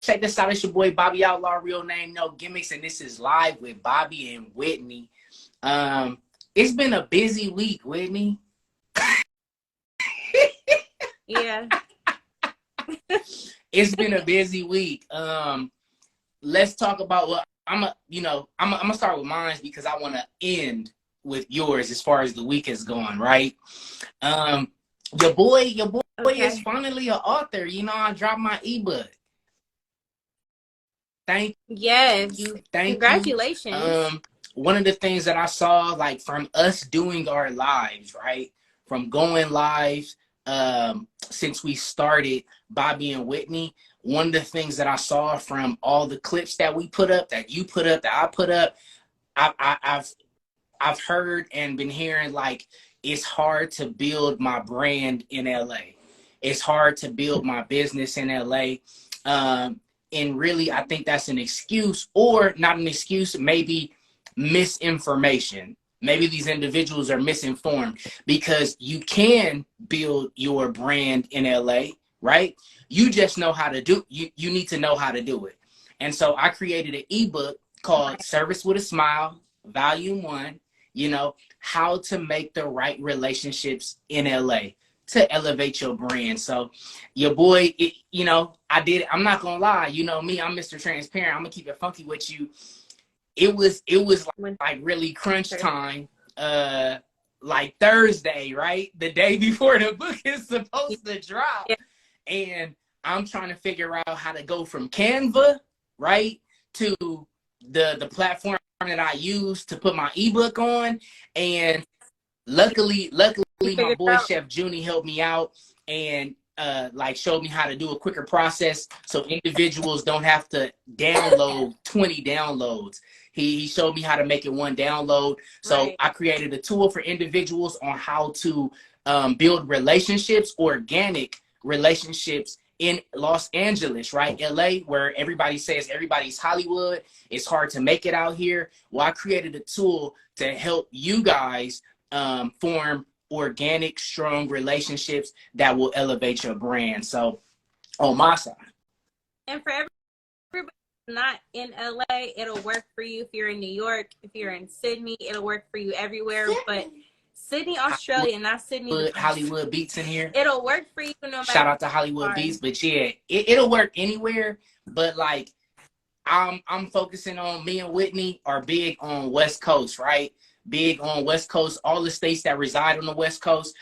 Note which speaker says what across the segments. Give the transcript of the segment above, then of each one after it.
Speaker 1: check this out. It's your boy Bobby Outlaw, real name, no gimmicks, and this is Live with Bobby and Whitney. It's been a busy week, Whitney.
Speaker 2: Yeah.
Speaker 1: It's been a busy week. Let's talk about what I'm gonna start with mine because I want to end with yours as far as the week is going, right? Your boy is finally an author. You know, I dropped my ebook. Thank you.
Speaker 2: Congratulations.
Speaker 1: One of the things that I saw, like from us doing our lives, right? From going live, since we started Bobby and Whitney, one of the things that I saw from all the clips that we put up, that you put up, that I put up, I've heard and been hearing like it's hard to build my brand in LA. It's hard to build my business in LA. And really, I think that's an excuse, or not an excuse, maybe misinformation. Maybe these individuals are misinformed because you can build your brand in LA, right? You just know how to do, you need to know how to do it. And so I created an ebook called Service with a Smile, Volume 1, how to make the right relationships in LA to elevate your brand. So your boy, I did it. I'm not gonna lie, you know me, I'm Mr. Transparent. I'm gonna keep it funky with you. It was like really crunch time, like Thursday, right? The day before the book is supposed to drop.
Speaker 2: Yeah.
Speaker 1: And I'm trying to figure out how to go from Canva, right, to the platform that I use to put my ebook on. And luckily my boy Chef Junie helped me out and showed me how to do a quicker process so individuals don't have to download 20 downloads. He showed me how to make it one download. So I created a tool for individuals on how to build relationships, organic relationships in Los Angeles, right? LA, where everybody says everybody's Hollywood. It's hard to make it out here. Well, I created a tool to help you guys form organic, strong relationships that will elevate your brand. So on my side.
Speaker 2: And for everybody not in LA, it'll work for you if you're in New York. If you're in Sydney, it'll work for you everywhere. But Sydney, Australia, not Sydney.
Speaker 1: Hollywood Beats in here.
Speaker 2: It'll work for you no matter.
Speaker 1: Shout out to Hollywood Beats. But yeah, it'll work anywhere. But like I'm focusing on, me and Whitney are big on West Coast, right? Big on West Coast, all the states that reside on the West Coast.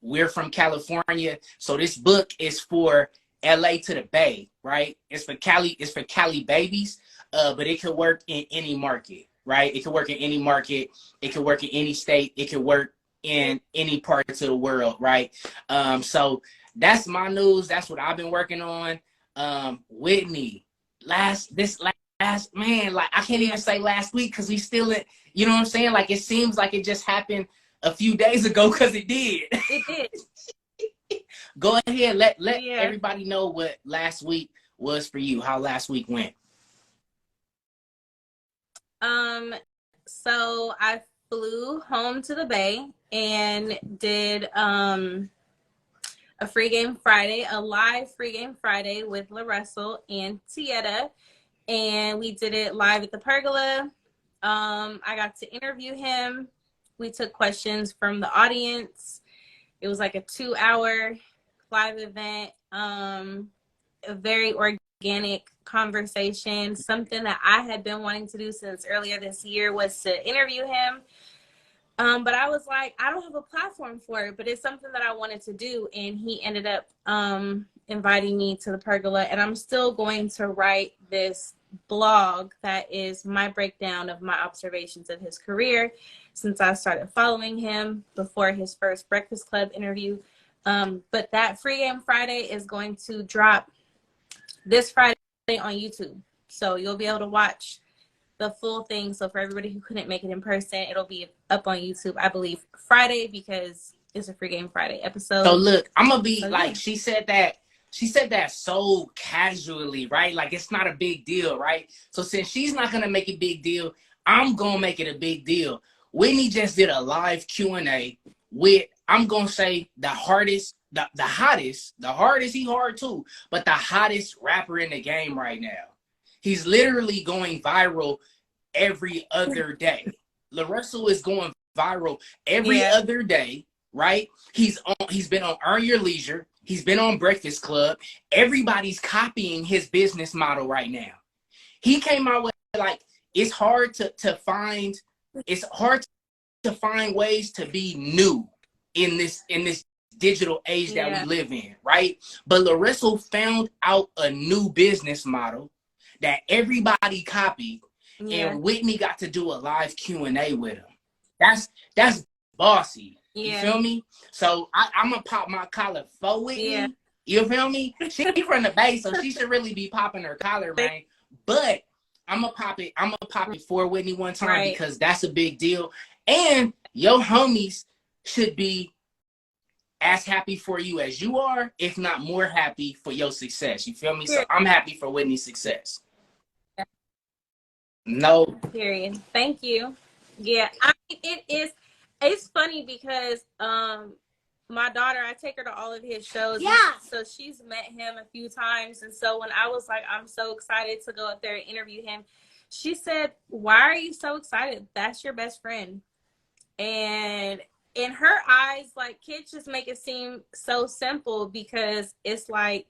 Speaker 1: We're from California, so this book is for LA to the Bay, right? It's for Cali babies, but it could work in any market, right? It could work in any market. It could work in any state. It could work in any parts of the world, right? So that's my news. That's what I've been working on. Whitney, last man, like I can't even say last week because we still in, you know what I'm saying? Like it seems like it just happened a few days ago because it did.
Speaker 2: It did.
Speaker 1: Go ahead, let everybody know what last week was for you, how last week went.
Speaker 2: So I flew home to the Bay and did a free game Friday, a live free game Friday with La Russell and Tieta. And we did it live at the Pergola. I got to interview him. We took questions from the audience. It was like a 2-hour live event. A very organic conversation. Something that I had been wanting to do since earlier this year was to interview him. But I was like, I don't have a platform for it, but it's something that I wanted to do. And he ended up inviting me to the Pergola. And I'm still going to write this blog that is my breakdown of my observations of his career since I started following him before his first Breakfast Club interview. But that free game Friday is going to drop this Friday on YouTube. So you'll be able to watch the full thing. So for everybody who couldn't make it in person, it'll be up on YouTube, I believe, Friday, because it's a free game Friday episode.
Speaker 1: So look, I'm gonna be like, she said that so casually, right? Like it's not a big deal, right? So since she's not gonna make it a big deal, I'm gonna make it a big deal. Whitney just did a live Q&A with, I'm gonna say, the hardest the hottest, the hardest, he hard too, but the hottest rapper in the game right now. He's literally going viral every other day. LaRussell is going viral every
Speaker 2: Yeah.
Speaker 1: other day, right? He's been on Earn Your Leisure. He's been on Breakfast Club. Everybody's copying his business model right now. He came out with like it's hard to find it's hard to find ways to be new in this digital age that we
Speaker 2: Yeah.
Speaker 1: live in, right? But Larissa found out a new business model that everybody copied,
Speaker 2: Yeah.
Speaker 1: and Whitney got to do a live Q&A with him. That's bossy. You
Speaker 2: Yeah.
Speaker 1: feel me? So I'm gonna pop my collar for
Speaker 2: Yeah.
Speaker 1: Whitney. You feel me? She from the Bay, so she should really be popping her collar, man. But I'm gonna pop it for Whitney one time
Speaker 2: Right.
Speaker 1: because that's a big deal. And your homies should be as happy for you as you are, if not more happy for your success. You feel me? So I'm happy for Whitney's success. No.
Speaker 2: Period. Thank you. Yeah, I mean, it's funny because my daughter, I take her to all of his shows. Yeah. So she's met him a few times. And so when I was like, I'm so excited to go up there and interview him, she said, "Why are you so excited? That's your best friend." And in her eyes, like, kids just make it seem so simple because it's like,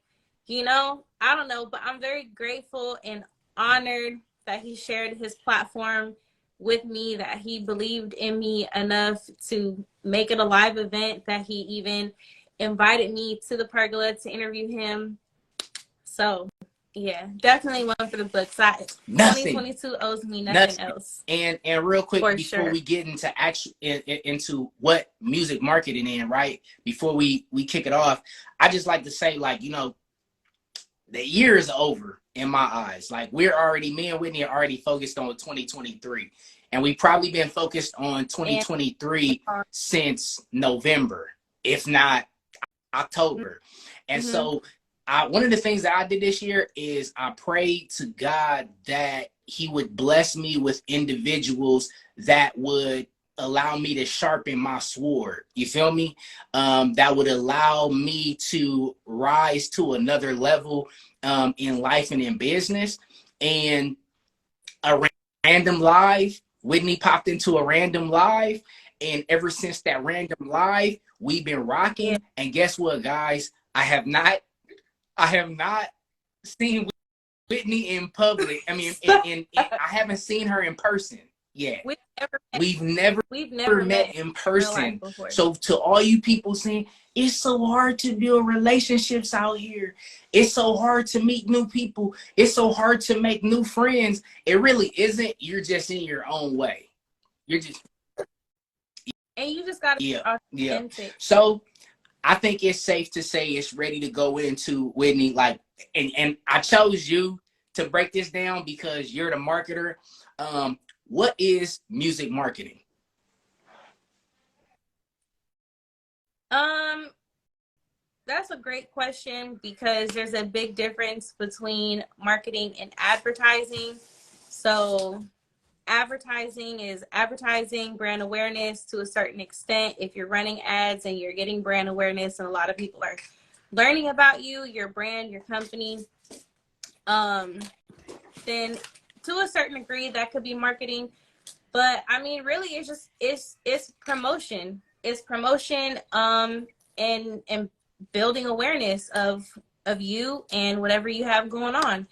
Speaker 2: I don't know, but I'm very grateful and honored that he shared his platform with me, that he believed in me enough to make it a live event, that he even invited me to the pergola to interview him. So yeah, definitely one for the books. 2022 owes me nothing else.
Speaker 1: And real quick,
Speaker 2: for
Speaker 1: before
Speaker 2: sure.
Speaker 1: we get into into what music marketing in, right? Before we kick it off, I just like to say, like, the year is over in my eyes. Like, me and Whitney are already focused on 2023. And we've probably been focused on 2023 since November, if not October. And so one of the things that I did this year is I prayed to God that he would bless me with individuals that would allow me to sharpen my sword. You feel me? That would allow me to rise to another level in life and in business. And a random live, Whitney popped into a random live. And ever since that random live, we've been rocking. Yeah. And guess what, guys? I have not seen Whitney in public. I mean, I haven't seen her in person yet. We've never met in person. So to all you people saying, it's so hard to build relationships out here. It's so hard to meet new people. It's so hard to make new friends. It really isn't. You're just in your own way. You're just.
Speaker 2: And you just got to be authentic.
Speaker 1: Yeah. So I think it's safe to say it's ready to go into Whitney. Like, and I chose you to break this down because you're the marketer. What is music marketing?
Speaker 2: That's a great question because there's a big difference between marketing and advertising. So advertising is advertising brand awareness to a certain extent. If you're running ads and you're getting brand awareness and a lot of people are learning about you, your brand, your company, then to a certain degree that could be marketing. But I mean, really, it's promotion. It's promotion and building awareness of you and whatever you have going on.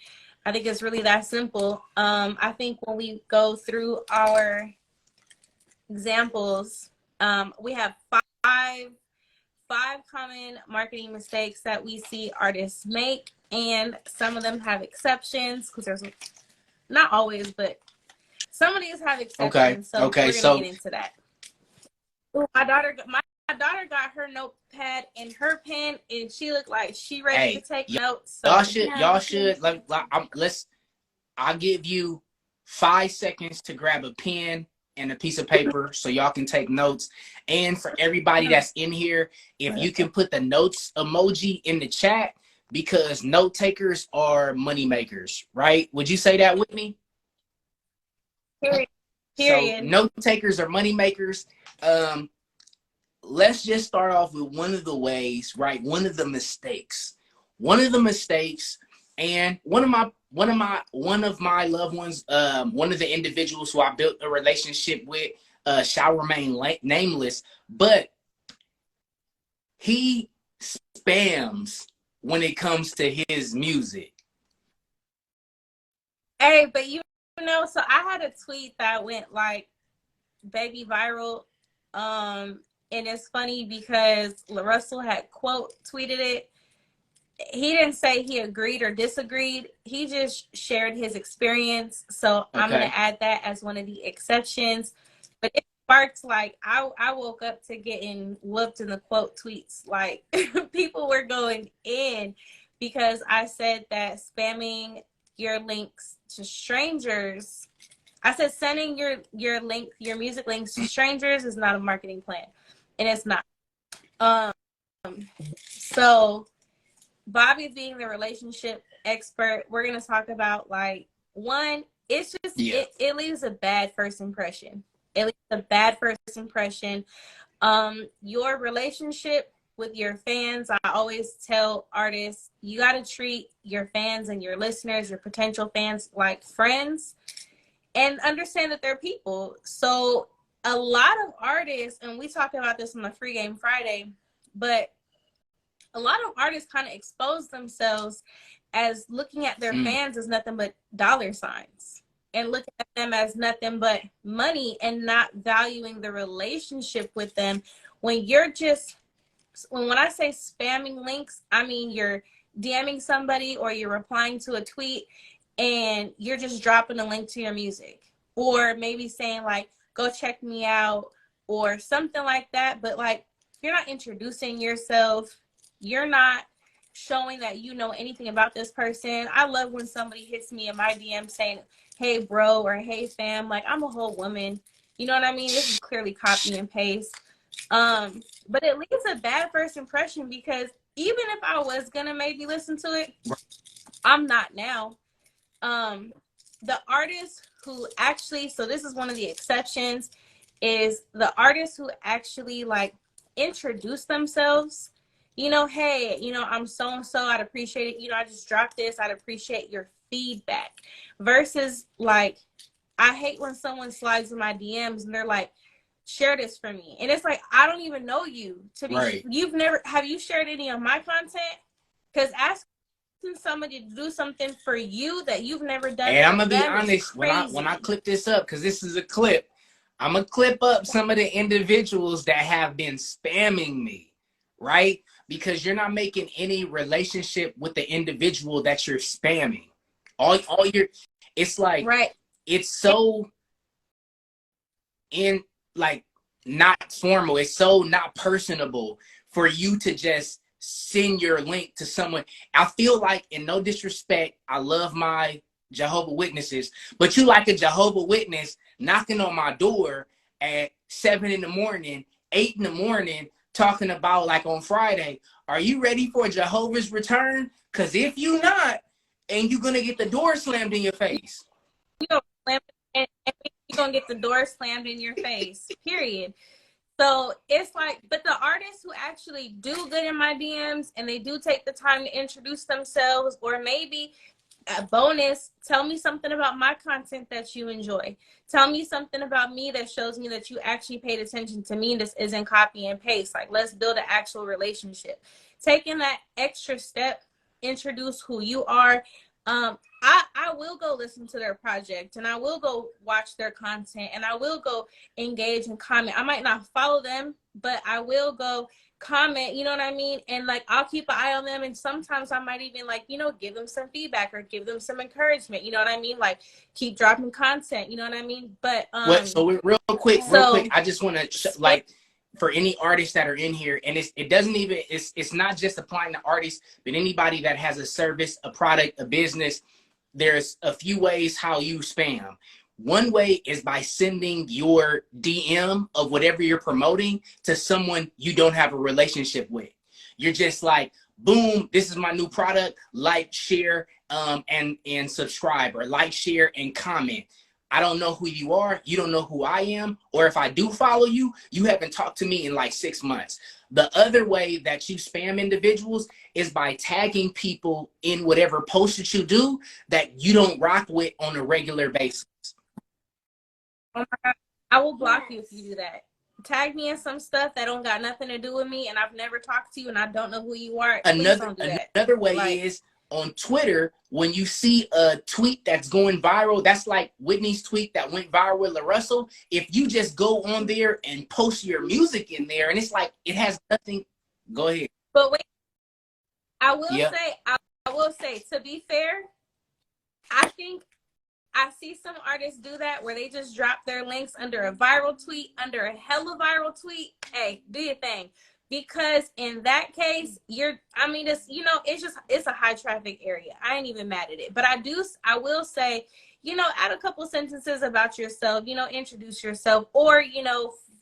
Speaker 2: I think it's really that simple. I think when we go through our examples, we have five common marketing mistakes that we see artists make, and some of them have exceptions because there's not always, but some of these have exceptions.
Speaker 1: Okay.
Speaker 2: So we're gonna get into that. Ooh, my daughter got her notepad and her pen, and she looked like she ready to take notes. So
Speaker 1: y'all should. I'll give you 5 seconds to grab a pen and a piece of paper so y'all can take notes. And for everybody that's in here, if you can put the notes emoji in the chat, because note takers are money makers, right? Would you say that with me?
Speaker 2: Period.
Speaker 1: So note takers are money makers. let's just start off with one of the ways, right? One of the mistakes. One of the mistakes, and one of my loved ones, one of the individuals who I built a relationship with, shall remain nameless, but he spams when it comes to his music.
Speaker 2: Hey, but you know, so I had a tweet that went like baby viral. And it's funny because Russell had quote tweeted it. He didn't say he agreed or disagreed. He just shared his experience. So I'm gonna
Speaker 1: Okay.
Speaker 2: add that as one of the exceptions. But it sparked like I woke up to getting whooped in the quote tweets. Like people were going in because I said that spamming your links to strangers. I said sending your music links to strangers is not a marketing plan, and it's not. Um, so Bobby being the relationship expert, we're gonna talk about like one. It's just
Speaker 1: Yeah.
Speaker 2: it leaves a bad first impression. It leaves a bad first impression. Your relationship with your fans, I always tell artists, you got to treat your fans and your listeners, your potential fans, like friends, and understand that they're people. So a lot of artists, and we talked about this on the Free Game Friday, but a lot of artists kind of expose themselves as looking at their fans as nothing but dollar signs and looking at them as nothing but money and not valuing the relationship with them. When you're just, when I say spamming links, I mean you're DMing somebody or you're replying to a tweet and you're just dropping a link to your music, or maybe saying like go check me out or something like that, but like you're not introducing yourself, you're not showing that you know anything about this person. I love when somebody hits me in my DM saying, hey bro, or hey fam, like I'm a whole woman, you know what I mean? This is clearly copy and paste. But it leaves a bad first impression because even if I was gonna maybe listen to it, I'm not now. um the artists who actually, so this is one of the exceptions, is the artists who actually like introduce themselves, you know, hey, you know, I'm so and so, I'd appreciate it, you know, I just dropped this, I'd appreciate your feedback, versus like I hate when someone slides in my DMs and they're like, share this for me, and it's like I don't even know you to be
Speaker 1: Right.
Speaker 2: you've never, have you shared any of my content? Because asking somebody to do something for you that you've never done
Speaker 1: And I'm
Speaker 2: for
Speaker 1: gonna be
Speaker 2: them is
Speaker 1: honest, when I
Speaker 2: crazy.
Speaker 1: clip this up, because this is a clip, I'm gonna clip up some of the individuals that have been spamming me, right? Because you're not making any relationship with the individual that you're spamming. All you're, it's like,
Speaker 2: Right.
Speaker 1: it's so in, like, not formal. It's so not personable for you to just send your link to someone. I feel like, in no disrespect, I love my Jehovah Witnesses, but you like a Jehovah Witness knocking on my door at 7 in the morning, 8 in the morning, talking about, like, on Friday, are you ready for Jehovah's return? Because if you not, and you're gonna get the door slammed in your face.
Speaker 2: You know, and you're gonna get the door slammed in your face. Period. So it's like, but the artists who actually do good in my DMs and they do take the time to introduce themselves, or maybe a bonus, tell me something about my content that you enjoy. Tell me something about me that shows me that you actually paid attention to me. This isn't copy and paste. Like, let's build an actual relationship. Taking that extra step, introduce who you are. I will go listen to their project and I will go watch their content and I will go engage and comment. I might not follow them, but I will go comment, you know what I mean? And like, I'll keep an eye on them. And sometimes I might even like, you know, give them some feedback or give them some encouragement. You know what I mean? Like keep dropping content, you know what I mean? But,
Speaker 1: What? So real quick,
Speaker 2: so
Speaker 1: I just want to like, for any artists that are in here, and it doesn't even, it's not just applying to artists, but anybody that has a service, a product, a business. There's a few ways how you spam. One way is by sending your DM of whatever you're promoting to someone you don't have a relationship with. You're just like, boom, this is my new product, like, share, and subscribe, or like, share, and comment. I don't know who you are. You don't know who I am. Or if I do follow you, you haven't talked to me in like 6 months. The other way that you spam individuals is by tagging people in whatever post that you do that you don't rock with on a regular basis.
Speaker 2: Oh my God. I will block you if you do that. Tag me in some stuff that don't got nothing to do with me and I've never talked to you and I don't know who you are. Please don't do that.
Speaker 1: Another way
Speaker 2: Like,
Speaker 1: is on Twitter, when you see a tweet that's going viral, that's like Whitney's tweet that went viral with LaRussell. If you just go on there and post your music in there, and it's like it has nothing. Go ahead.
Speaker 2: but wait, I
Speaker 1: Yeah.
Speaker 2: will say, to be fair, I think I see some artists do that where they just drop their links under a viral tweet, under a hella viral tweet. Hey, do your thing. Because in that case, it's a high traffic area. I ain't even mad at it. But I will say, add a couple sentences about yourself, introduce yourself, or,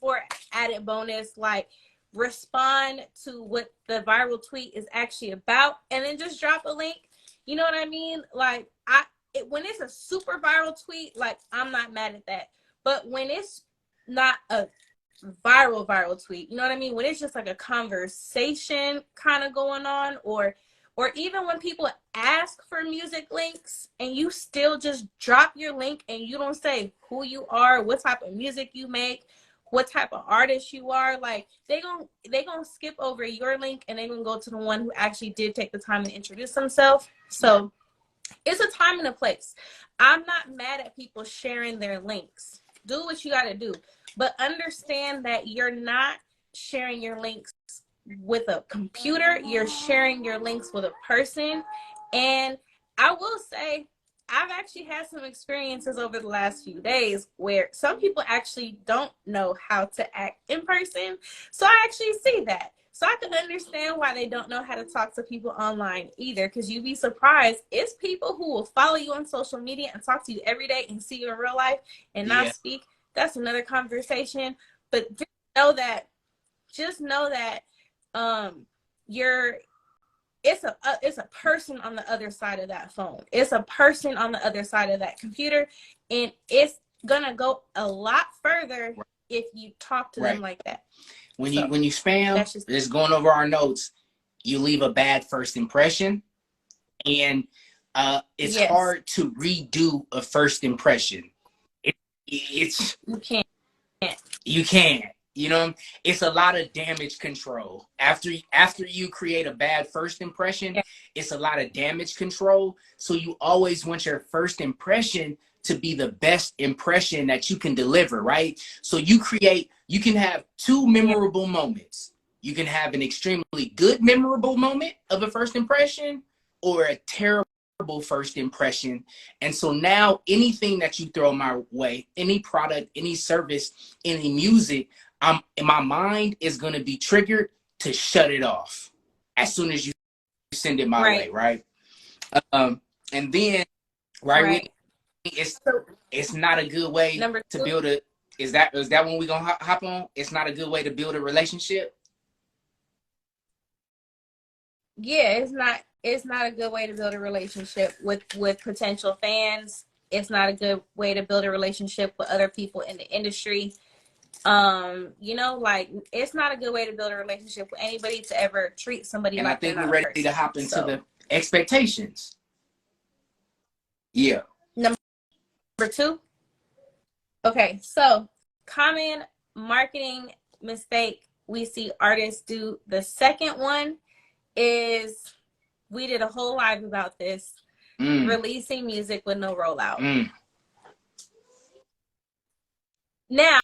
Speaker 2: for added bonus, like respond to what the viral tweet is actually about, and then just drop a link. You know what I mean? Like, when it's a super viral tweet, like, I'm not mad at that. But when it's not a viral tweet, you know what I mean? When it's just like a conversation kind of going on, or even when people ask for music links and you still just drop your link and you don't say who you are, what type of music you make, what type of artist you are, like, they gonna skip over your link and they gonna go to the one who actually did take the time to introduce themselves. So it's a time and a place. I'm not mad at people sharing their links. Do what you got to do. But understand that you're not sharing your links with a computer. You're sharing your links with a person. And I will say, I've actually had some experiences over the last few days where some people actually don't know how to act in person. So I actually see that. So I can understand why they don't know how to talk to people online either, because you'd be surprised. It's people who will follow you on social media and talk to you every day and see you in real life and not
Speaker 1: Yeah.
Speaker 2: speak. That's another conversation. But just know that you're it's a person on the other side of that phone. It's a person on the other side of that computer, and it's gonna go a lot further if you talk to them like that.
Speaker 1: When you spam, just going over our notes, you leave a bad first impression, and it's hard to redo a first impression. It's you can't. You know, it's a lot of damage control. After you create a bad first impression, it's a lot of damage control. So you always want your first impression to be the best impression that you can deliver, right? So you can have two memorable moments. You can have an extremely good memorable moment of a first impression, or a terrible first impression. And so now anything that you throw my way, any product, any service, any music, my mind is going to be triggered to shut it off as soon as you send it my way, right? And then, it's not a good way to build a. Is that when we gonna hop on? It's not a good way to build a relationship.
Speaker 2: Yeah, it's not a good way to build a relationship with potential fans. It's not a good way to build a relationship with other people in the industry. Like, it's not a good way to build a relationship with anybody to ever treat somebody like they're not a person. And I think we're ready
Speaker 1: to hop into the expectations. Yeah.
Speaker 2: Number 2. Okay, so common marketing mistake we see artists do. The second one is, we did a whole live about this, releasing music with no rollout. Now,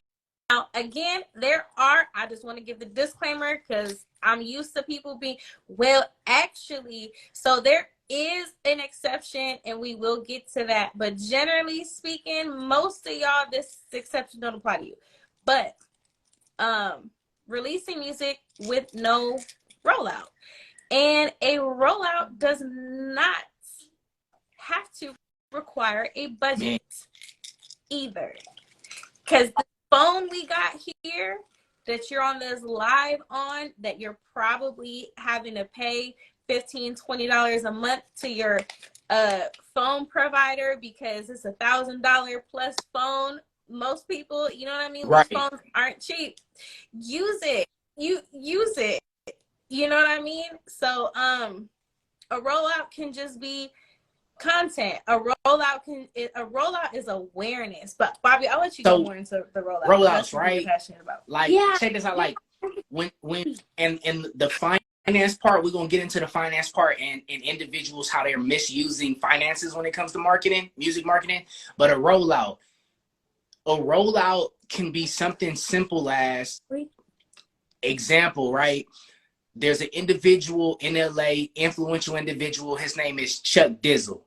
Speaker 2: again, I just want to give the disclaimer because I'm used to people being, well, actually, so there is an exception and we will get to that. But generally speaking, most of y'all, this exception don't apply to you. But releasing music with no rollout. And a rollout does not have to require a budget either. Because the phone we got here that you're on this live on, that you're probably having to pay $15-$20 a month to your phone provider because it's $1,000 plus phone. Most people, you know what I mean? These
Speaker 1: Right.
Speaker 2: phones aren't cheap. Use it. You use it. You know what I mean? So a rollout can just be content. A rollout is awareness. But Bobby, I'll let you go
Speaker 1: So
Speaker 2: more into the rollout because that's
Speaker 1: rollouts,
Speaker 2: something you're
Speaker 1: right?
Speaker 2: passionate about.
Speaker 1: Like,
Speaker 2: Yeah.
Speaker 1: check this out. Like, when and the finance part, we're gonna get into the finance part and individuals how they're misusing finances when it comes to marketing, music marketing. But a rollout can be something simple as example, right? There's an individual in LA, influential individual. His name is Chuck Dizzle.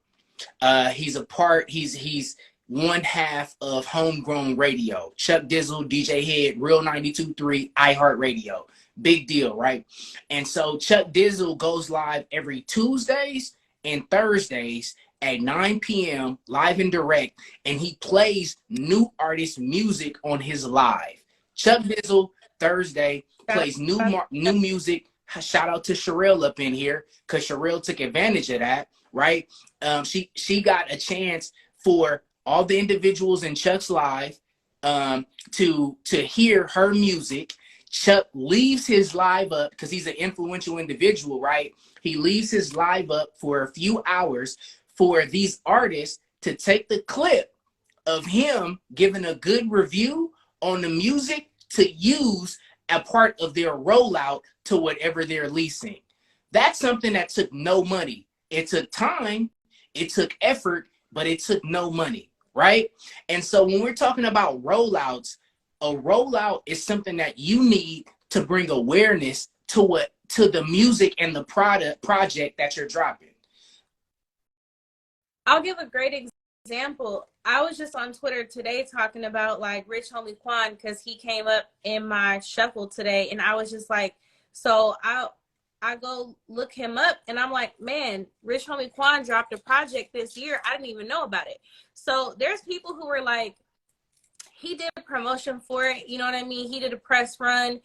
Speaker 1: He's one half of Homegrown Radio. Chuck Dizzle, DJ Head, Real 92.3, iHeartRadio. Big deal, right? And so Chuck Dizzle goes live every Tuesdays and Thursdays at 9 p.m. live and direct, and he plays new artist music on his live. Chuck Dizzle Thursday plays new music. Shout out to Sherelle up in here because Sherelle took advantage of that, right? She got a chance for all the individuals in Chuck's live to hear her music. Chuck leaves his live up because he's an influential individual, right? He leaves his live up for a few hours for these artists to take the clip of him giving a good review on the music to use a part of their rollout to whatever they're leasing. That's something that took no money. It took time, it took effort, but it took no money, right? And so when we're talking about rollouts, a rollout is something that you need to bring awareness to the music and the project that you're dropping.
Speaker 2: I'll give a great example. I was just on Twitter today talking about like Rich Homie Quan because he came up in my shuffle today, and I was just like, so I go look him up, and I'm like, man, Rich Homie Quan dropped a project this year. I didn't even know about it. So there's people who were like, he did a promotion for it. You know what I mean? He did a press run.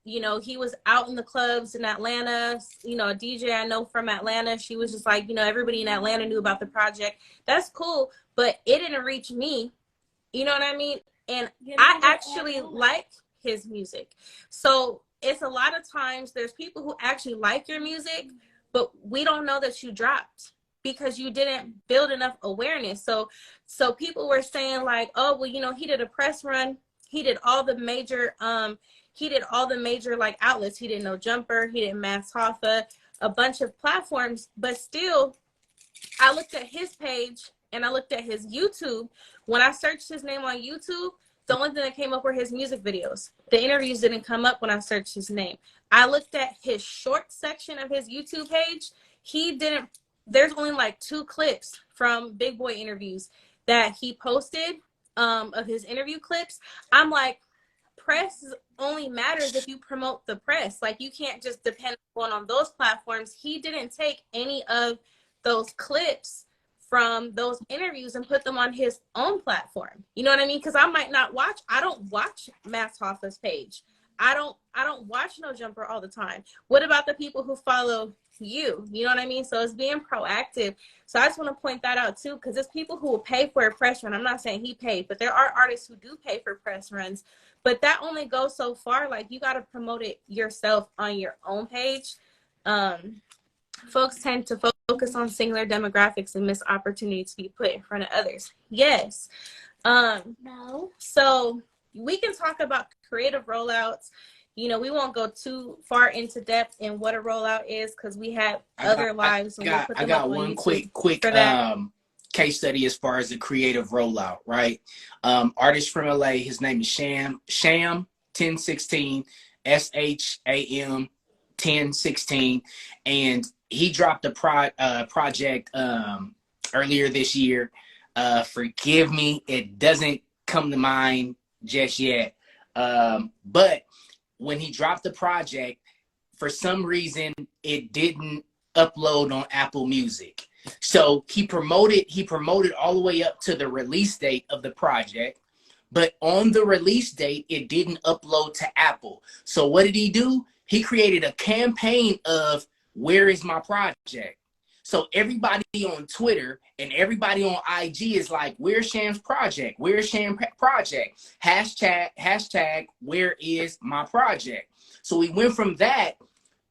Speaker 2: You know, he was out in the clubs in Atlanta. You know, a DJ I know from Atlanta, she was just like, you know, everybody in Atlanta knew about the project. That's cool, but it didn't reach me. You know what I mean? And I actually like his music. So it's a lot of times there's people who actually like your music, but we don't know that you dropped because you didn't build enough awareness. So people were saying like, oh, well, you know, he did a press run. He did all the major like outlets. He did No Jumper. He did Mass Hoffa, a bunch of platforms. But still, I looked at his page and I looked at his YouTube. When I searched his name on YouTube, the only thing that came up were his music videos. The interviews didn't come up when I searched his name. I looked at his short section of his YouTube page. There's only like 2 clips from Big Boy interviews that he posted of his interview clips. I'm like, press only matters if you promote the press. Like, you can't just depend on those platforms. He didn't take any of those clips from those interviews and put them on his own platform. You know what I mean? Because I don't watch Mass Hoffa's page. I don't watch No Jumper all the time. What about the people who follow you? You know what I mean? So it's being proactive. So I just want to point that out too, because there's people who will pay for a press run. I'm not saying he paid, but there are artists who do pay for press runs. But that only goes so far. Like, you got to promote it yourself on your own page. Folks tend to focus on singular demographics and miss opportunities to be put in front of others. Yes. No. So we can talk about creative rollouts. You know, we won't go too far into depth in what a rollout is because we have other lives.
Speaker 1: I got one quick case study as far as the creative rollout, right? Artist from LA, his name is Sham 1016, SHAM 1016, and he dropped a project earlier this year. Forgive me, it doesn't come to mind just yet. But when he dropped the project, for some reason, it didn't upload on Apple Music. So he promoted all the way up to the release date of the project. But on the release date, it didn't upload to Apple. So what did he do? He created a campaign of, where is my project? So everybody on Twitter and everybody on IG is like, where's Sham's project? Where's Sham's project? Hashtag, where is my project? So we went from that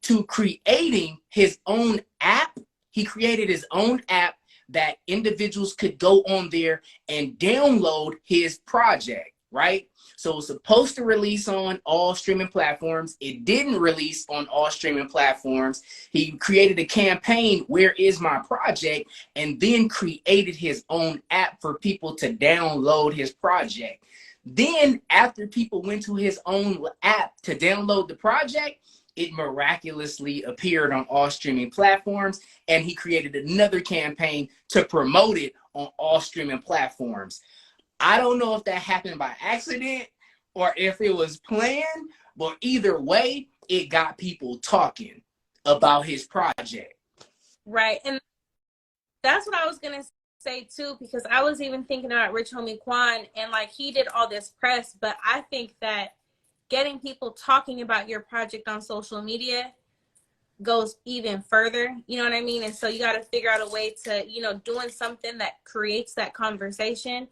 Speaker 1: to creating his own app. He created his own app that individuals could go on there and download his project, right? So it was supposed to release on all streaming platforms. It didn't release on all streaming platforms. He created a campaign, where is my project, and then created his own app for people to download his project. Then after people went to his own app to download the project, it miraculously appeared on all streaming platforms, and he created another campaign to promote it on all streaming platforms. I don't know if that happened by accident or if it was planned, but either way, it got people talking about his project.
Speaker 2: Right. And that's what I was going to say too, because I was even thinking about Rich Homie Quan, and like he did all this press, but I think that getting people talking about your project on social media goes even further, you know what I mean? And so you got to figure out a way to, you know, doing something that creates that conversation,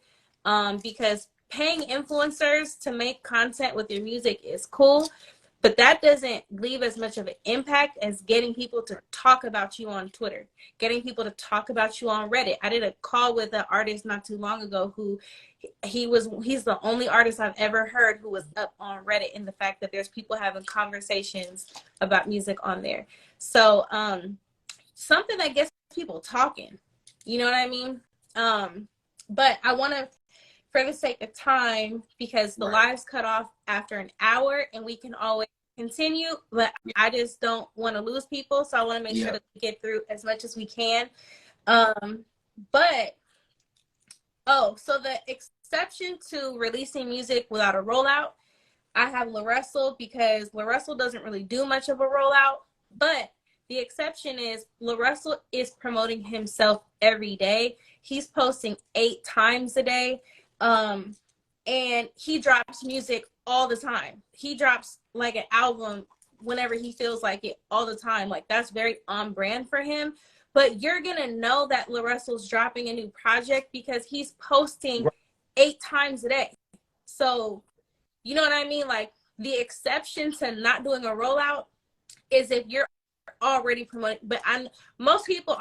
Speaker 2: because paying influencers to make content with your music is cool, but that doesn't leave as much of an impact as getting people to talk about you on Twitter, getting people to talk about you on Reddit. I did a call with an artist not too long ago who he's the only artist I've ever heard who was up on Reddit, in the fact that there's people having conversations about music on there. So something that gets people talking, you know what I mean? But I want to, for the sake of time, because the lives cut off after an hour and we can always continue, but I just don't want to lose people, so I want to make sure that we get through as much as we can. But so the exception to releasing music without a rollout, I have LaRussell, because LaRussell doesn't really do much of a rollout. But the exception is LaRussell is promoting himself every day. He's posting 8 times a day. And he drops music all the time. He drops like an album whenever he feels like it, all the time. Like, that's very on brand for him. But you're gonna know that LaRussell's dropping a new project because he's posting 8 times a day. So, you know what I mean? Like, the exception to not doing a rollout is if you're already promoting. But most people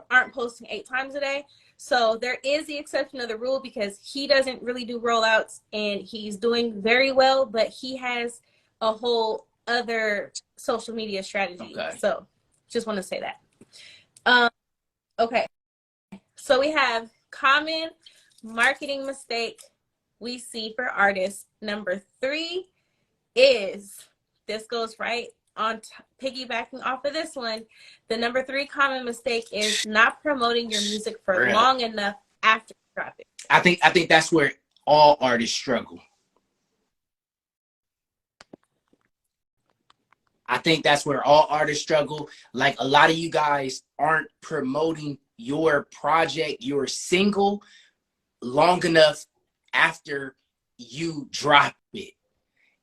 Speaker 2: aren't posting 8 times a day. So there is the exception of the rule, because he doesn't really do rollouts and he's doing very well, but he has a whole other social media strategy. Okay. So just want to say that. Okay. So we have common marketing mistake we see for artists. Number 3 is, this goes right on piggybacking off of this one. The number 3 common mistake is not promoting your music for long enough after dropping.
Speaker 1: I think that's where all artists struggle. I think that's where all artists struggle. Like, a lot of you guys aren't promoting your project, your single, long enough after you drop it.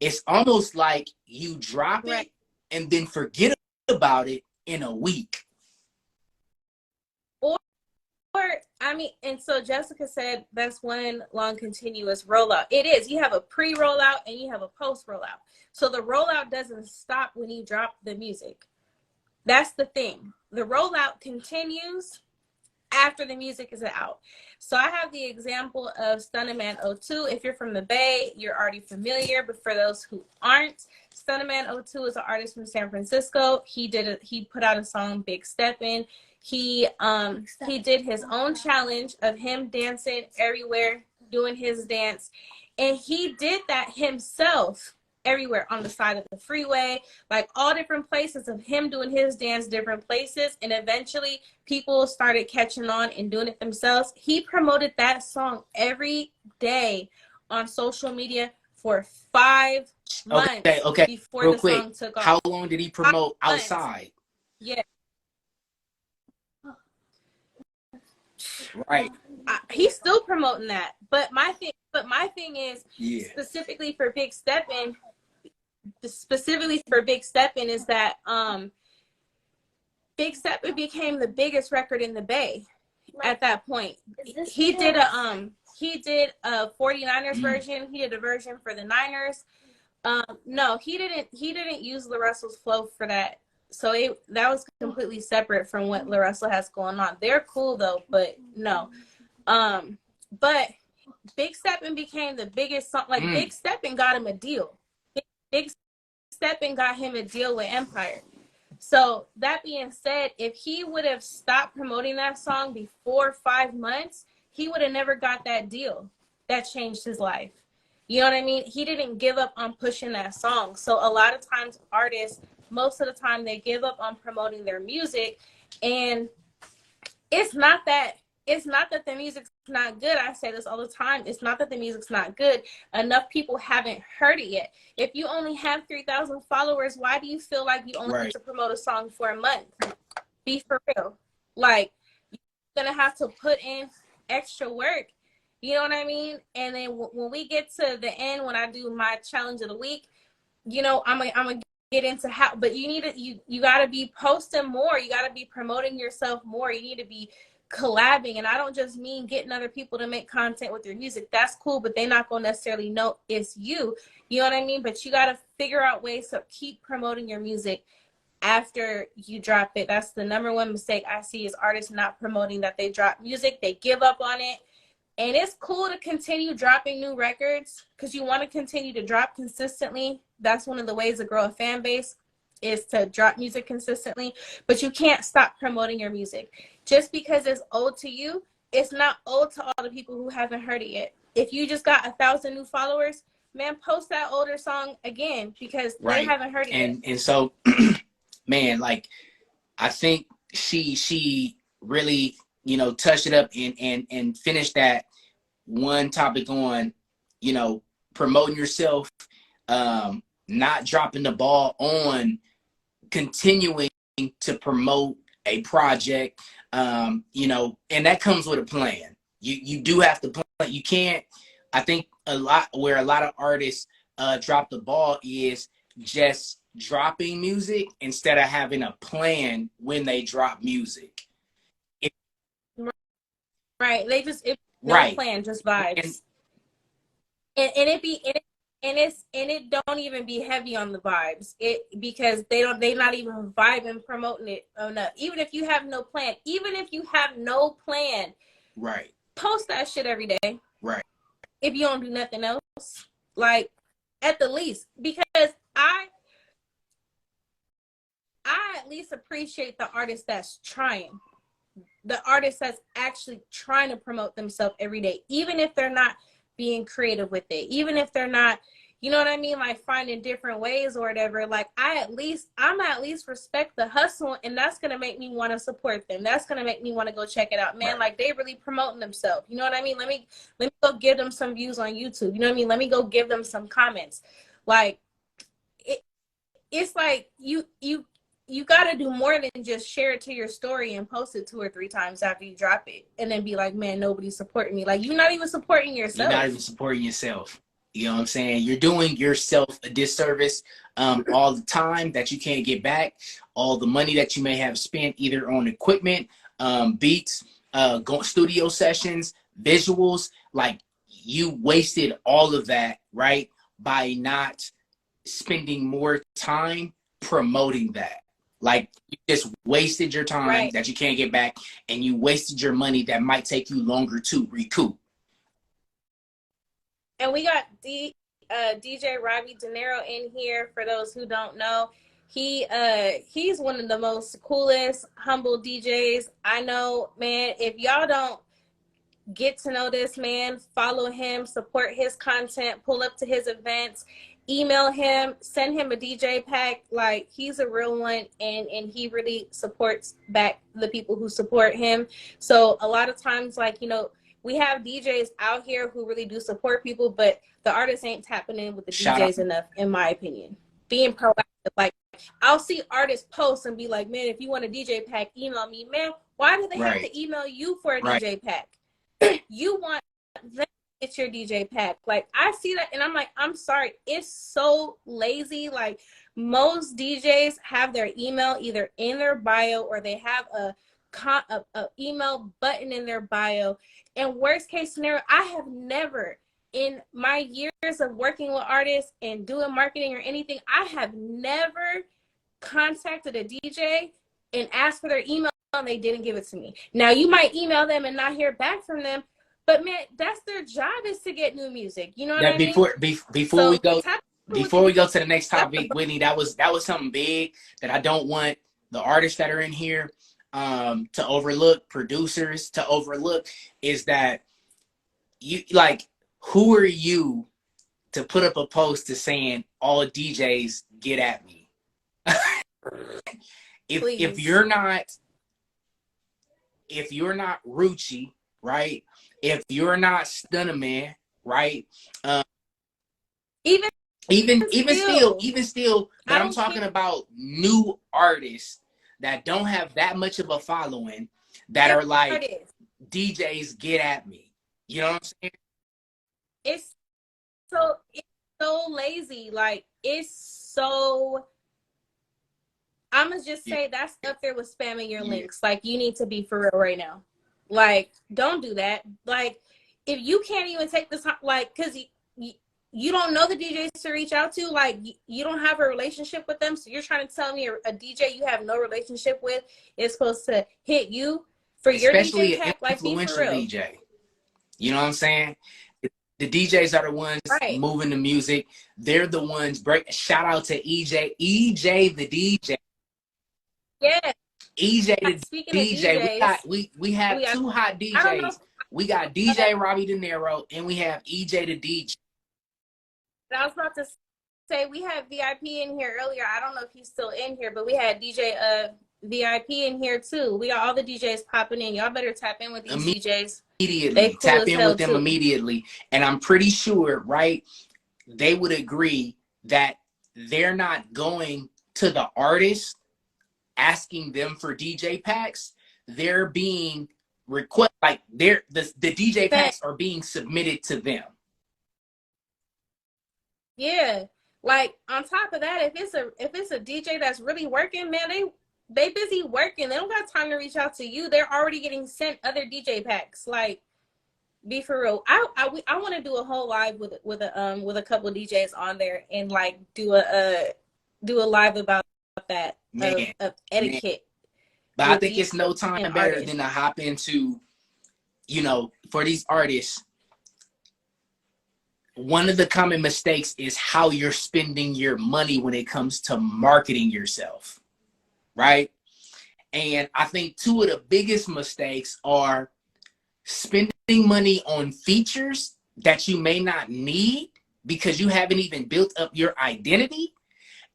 Speaker 1: It's almost like you drop it and then forget about it in a week.
Speaker 2: Or I mean, and so Jessica said that's one long continuous rollout. It is. You have a pre-rollout and you have a post-rollout. So the rollout doesn't stop when you drop the music. That's the thing. The rollout continues after the music is out. So I have the example of Stunnaman 02. If you're from the Bay, you're already familiar, but for those who aren't, Stunnaman 02 is an artist from San Francisco. He put out a song, Big Steppin'. He did his own challenge of him dancing everywhere, doing his dance, and he did that himself everywhere, on the side of the freeway, like all different places of him doing his dance, different places. And eventually people started catching on and doing it themselves. He promoted that song every day on social media for 5 months before the song took off.
Speaker 1: How long did he promote outside?
Speaker 2: Yeah.
Speaker 1: Right.
Speaker 2: He's still promoting that. But my thing is, specifically for Big Steppin', is that Big Steppin' became the biggest record in the Bay at that point. He did a 49ers version. He did a version for the Niners. No, he didn't use LaRussell's flow for that. So that was completely separate from what LaRussell has going on. They're cool though, but no. But Big Steppin' became the biggest song. Like Big Steppin' got him a deal. Big Steppin' got him a deal with Empire. So that being said, if he would have stopped promoting that song before 5 months, he would have never got that deal. That changed his life. You know what I mean? He didn't give up on pushing that song. So a lot of times artists, most of the time, they give up on promoting their music. And it's not that the music's not good. I say this all the time. It's not that the music's not good. Enough people haven't heard it yet. If you only have 3,000 followers, why do you feel like you only need to promote a song for a month? Be for real. Like, you're going to have to put in extra work. You know what I mean? And then when we get to the end, when I do my challenge of the week, you know, I'm gonna get into how, but you got to be posting more. You got to be promoting yourself more. You need to be collabing. And I don't just mean getting other people to make content with your music. That's cool, but they're not going to necessarily know it's you. You know what I mean? But you got to figure out ways to keep promoting your music after you drop it. That's the number one mistake I see is artists not promoting that they drop music. They give up on it. And it's cool to continue dropping new records because you want to continue to drop consistently. That's one of the ways to grow a fan base is to drop music consistently. But you can't stop promoting your music. Just because it's old to you, it's not old to all the people who haven't heard it yet. If you just got 1,000 new followers, man, post that older song again because they haven't heard it yet.
Speaker 1: And so, man, like, I think she really, you know, touched it up and finished that one topic on, you know, promoting yourself, not dropping the ball on continuing to promote a project, you know, and that comes with a plan. You do have to plan. You can't, I think a lot of artists drop the ball is just dropping music instead of having a plan when they drop music.
Speaker 2: Right. They just no plan, just vibes. And it don't even be heavy on the vibes. Because they're not even vibing promoting it enough. Even if you have no plan,
Speaker 1: right.
Speaker 2: Post that shit every day.
Speaker 1: Right.
Speaker 2: If you don't do nothing else. Like at the least. Because I at least appreciate the artist that's trying. The artist that's actually trying to promote themselves every day, even if they're not being creative with it, even if they're not, you know what I mean, like finding different ways or whatever. Like I'm at least respect the hustle, and that's gonna make me want to support them. That's gonna make me want to go check it out, man. Right. Like they really promoting themselves. You know what I mean? Let me go give them some views on YouTube. You know what I mean? Let me go give them some comments. Like it's like you got to do more than just share it to your story and post it 2 or 3 times after you drop it and then be like, man, nobody's supporting me. Like, you're not even supporting yourself.
Speaker 1: You're not even supporting yourself. You know what I'm saying? You're doing yourself a disservice all the time that you can't get back, all the money that you may have spent either on equipment, beats, studio sessions, visuals. Like, you wasted all of that, right, by not spending more time promoting that. Like, you just wasted your time that you can't get back, and you wasted your money that might take you longer to recoup.
Speaker 2: And we got DJ Robbie De Niro in here. For those who don't know, he's one of the most coolest, humble DJs I know, man. If y'all don't get to know this man, follow him, support his content, pull up to his events, email him, send him a DJ pack. Like, he's a real one, and he really supports back the people who support him. So a lot of times, like, you know, we have DJs out here who really do support people, but the artists ain't tapping in with the DJs enough, in my opinion. Being proactive. Like, I'll see artists post and be like, man, if you want a DJ pack, email me. Man, why do they have to email you for a DJ pack? You want them to get your DJ pack. Like, I see that and I'm like, I'm sorry, it's so lazy. Like, Most DJs have their email either in their bio or they have a email button in their bio. And worst case scenario, I have never in my years of working with artists and doing marketing or anything, I have never contacted a DJ and asked for their email and they didn't give it to me. Now you might email them and not hear back from them, but man, that's their job, is to get new music. You know what
Speaker 1: That
Speaker 2: I mean?
Speaker 1: before we
Speaker 2: So
Speaker 1: go
Speaker 2: tap with
Speaker 1: before
Speaker 2: the
Speaker 1: we go
Speaker 2: DJ.
Speaker 1: to the next topic, Whitney, that was something big that I don't want the artists that are in here to overlook, producers to overlook, is that you like, who are you to put up a post to saying all DJs get at me? if
Speaker 2: Please.
Speaker 1: you're not Rucci, right? If you're not Stunner Man, right?
Speaker 2: Even
Speaker 1: Even still, but
Speaker 2: I
Speaker 1: I'm
Speaker 2: don't care.
Speaker 1: talking about new artists that don't have that much of a following, that are like, DJs get at me. You know what I'm saying?
Speaker 2: It's it's so lazy. Like it's so. I'm gonna just
Speaker 1: Yeah,
Speaker 2: say that's up there with spamming your
Speaker 1: yeah.
Speaker 2: links. Like you need to be for real right now. Like don't do that. Like if you can't even take the time, like because you don't know the DJs to reach out to, like you don't have a relationship with them, so you're trying to tell me a DJ you have no relationship with is supposed to hit you for your DJ
Speaker 1: Especially an
Speaker 2: pack? Like be for
Speaker 1: influential
Speaker 2: real.
Speaker 1: DJ. You know what I'm saying? The DJs are the ones
Speaker 2: Right.
Speaker 1: moving the music. They're the ones break. Shout out to EJ the DJ.
Speaker 2: Yeah.
Speaker 1: EJ the
Speaker 2: Speaking of
Speaker 1: DJ.
Speaker 2: DJs,
Speaker 1: We have
Speaker 2: we got,
Speaker 1: two hot
Speaker 2: I don't know.
Speaker 1: DJs. We got DJ Robbie De Niro and we have EJ the DJ.
Speaker 2: I was about to say we had VIP in here earlier. I don't know if he's still in here, but we had DJ VIP in here too. We got all the DJs popping in. Y'all better tap in with these DJs. They
Speaker 1: Immediately.
Speaker 2: cool
Speaker 1: Tap
Speaker 2: as
Speaker 1: in
Speaker 2: hell
Speaker 1: with them
Speaker 2: too.
Speaker 1: immediately. And I'm pretty sure, right, they would agree that they're not going to the artist asking them for DJ packs. They're being like the DJ packs are being submitted to them.
Speaker 2: Yeah. Like on top of that, if it's a DJ that's really working, man, they busy working. They don't got time to reach out to you. They're already getting sent other DJ packs. Like be for real. I want to do a whole live with a couple of DJs on there and like do a live about that of etiquette.
Speaker 1: Man. But I think it's no time better than to hop into, for these artists. One of the common mistakes is how you're spending your money when it comes to marketing yourself, right? And I think two of the biggest mistakes are spending money on features that you may not need because you haven't even built up your identity,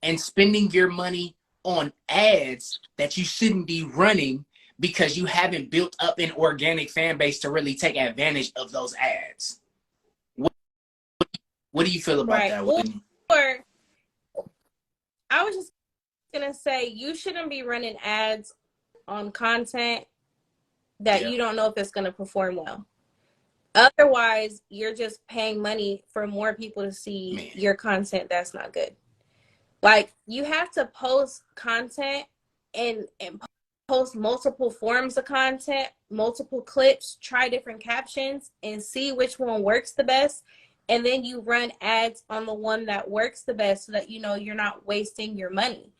Speaker 1: and spending your money on ads that you shouldn't be running because you haven't built up an organic fan base to really take advantage of those ads. What do you feel about that, Whitney?
Speaker 2: Or I was just gonna say you shouldn't be running ads on content that you don't know if it's gonna perform well. Otherwise, you're just paying money for more people to see your content that's not good. Like you have to post content and post multiple forms of content, multiple clips, try different captions and see which one works the best. And then you run ads on the one that works the best so that you're not wasting your money.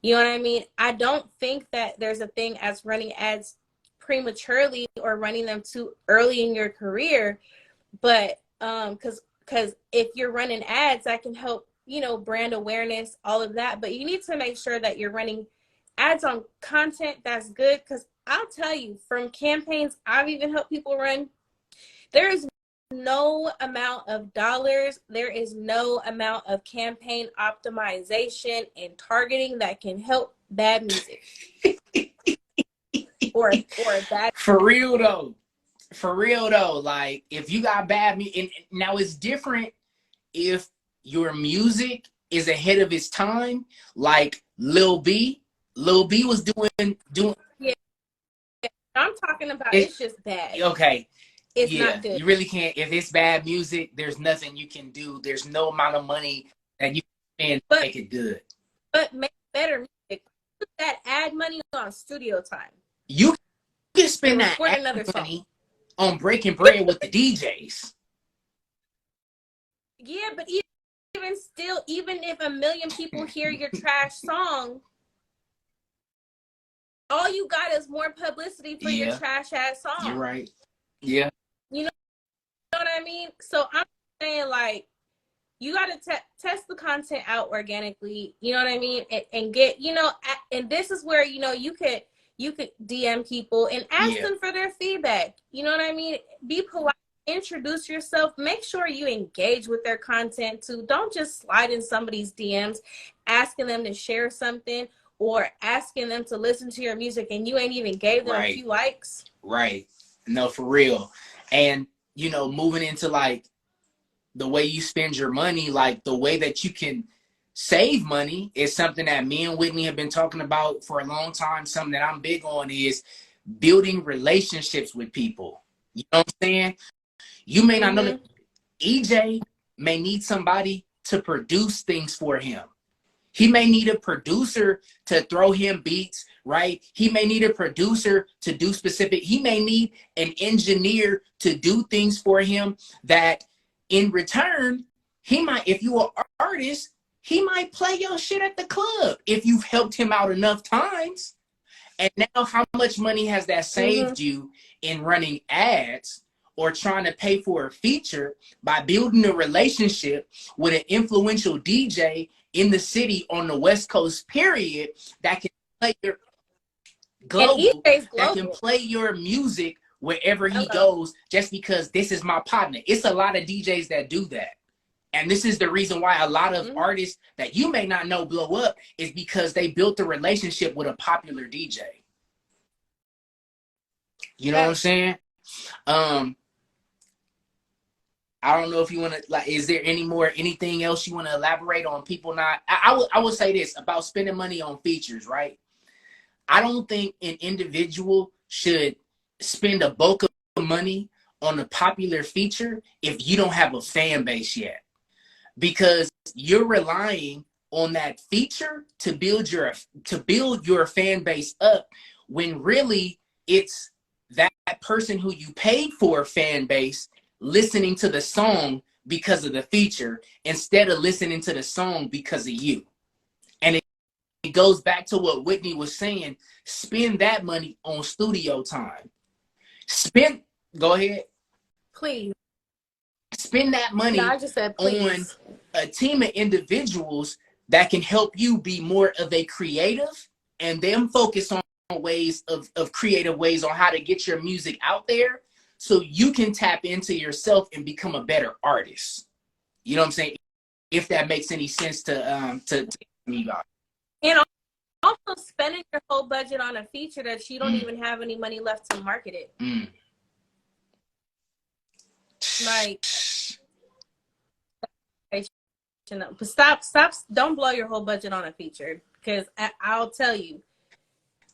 Speaker 2: You know what I mean? I don't think that there's a thing as running ads prematurely or running them too early in your career, but because if you're running ads, that can help brand awareness, all of that. But you need to make sure that you're running ads on content that's good, because I'll tell you, from campaigns I've even helped people run, there is no amount of dollars, there is no amount of campaign optimization and targeting that can help bad music. or bad.
Speaker 1: For real though, like if you got bad music, and now it's different if your music is ahead of its time, like Lil B was doing.
Speaker 2: Yeah, I'm talking about it's just bad.
Speaker 1: Okay.
Speaker 2: It's not good.
Speaker 1: You really can't. If it's bad music, there's nothing you can do. There's no amount of money that you can spend to make it good.
Speaker 2: but make better music. Put that ad money on studio time.
Speaker 1: You can
Speaker 2: And
Speaker 1: spend that
Speaker 2: record
Speaker 1: ad
Speaker 2: another song.
Speaker 1: money on breaking bread with the DJs.
Speaker 2: Yeah, but even still, even if 1,000,000 people hear your trash song, all you got is more publicity for your
Speaker 1: Yeah,
Speaker 2: trash ass
Speaker 1: you're
Speaker 2: song.
Speaker 1: right. Yeah,
Speaker 2: You know what I mean? So I'm saying, like, you got to test the content out organically. You know what I mean? And get, and this is where, you could DM people and ask
Speaker 1: yeah,
Speaker 2: them for their feedback. You know what I mean? Be polite, introduce yourself, make sure you engage with their content too. Don't just slide in somebody's DMs asking them to share something or asking them to listen to your music and you ain't even gave them a
Speaker 1: right,
Speaker 2: few likes.
Speaker 1: right. No, for real. And, moving into like the way you spend your money, like the way that you can save money is something that me and Whitney have been talking about for a long time. Something that I'm big on is building relationships with people. You know what I'm saying? You may not know
Speaker 2: Mm-hmm.
Speaker 1: that EJ may need somebody to produce things for him. He may need a producer to throw him beats, right? He may need a producer to do specific. He may need an engineer to do things for him that in return, he might, if you're an artist, he might play your shit at the club if you've helped him out enough times. And now, how much money has that
Speaker 2: Mm-hmm.
Speaker 1: saved you in running ads or trying to pay for a feature by building a relationship with an influential DJ in the city on the West Coast, period, that can play your
Speaker 2: And
Speaker 1: global,
Speaker 2: EJ's
Speaker 1: that can
Speaker 2: global.
Speaker 1: play your music wherever he
Speaker 2: Hello.
Speaker 1: goes just because this is my partner. It's a lot of DJs that do that. And this is the reason why a lot of
Speaker 2: Mm-hmm.
Speaker 1: artists that you may not know blow up is because they built a relationship with a popular DJ. You know what I'm
Speaker 2: Facts.
Speaker 1: saying? Um, I don't know if you want to like. Is there anything else you want to elaborate on? People not. I would say this about spending money on features, right? I don't think an individual should spend a bulk of money on a popular feature if you don't have a fan base yet, because you're relying on that feature to build your fan base up when really it's that person who you paid for a fan base listening to the song because of the feature instead of listening to the song because of you. And it goes back to what Whitney was saying. Spend that money on studio time. Spend Go ahead.
Speaker 2: Please.
Speaker 1: Spend that
Speaker 2: No,
Speaker 1: money
Speaker 2: I just said
Speaker 1: on
Speaker 2: please.
Speaker 1: a team of individuals that can help you be more of a creative and them focus on ways of creative ways on how to get your music out there so you can tap into yourself and become a better artist. You know what I'm saying? If that makes any sense to me, guys.
Speaker 2: And also spending your whole budget on a feature that you don't
Speaker 1: Mm,
Speaker 2: even have any money left to market it.
Speaker 1: mm.
Speaker 2: Like, stop, don't blow your whole budget on a feature because I'll tell you,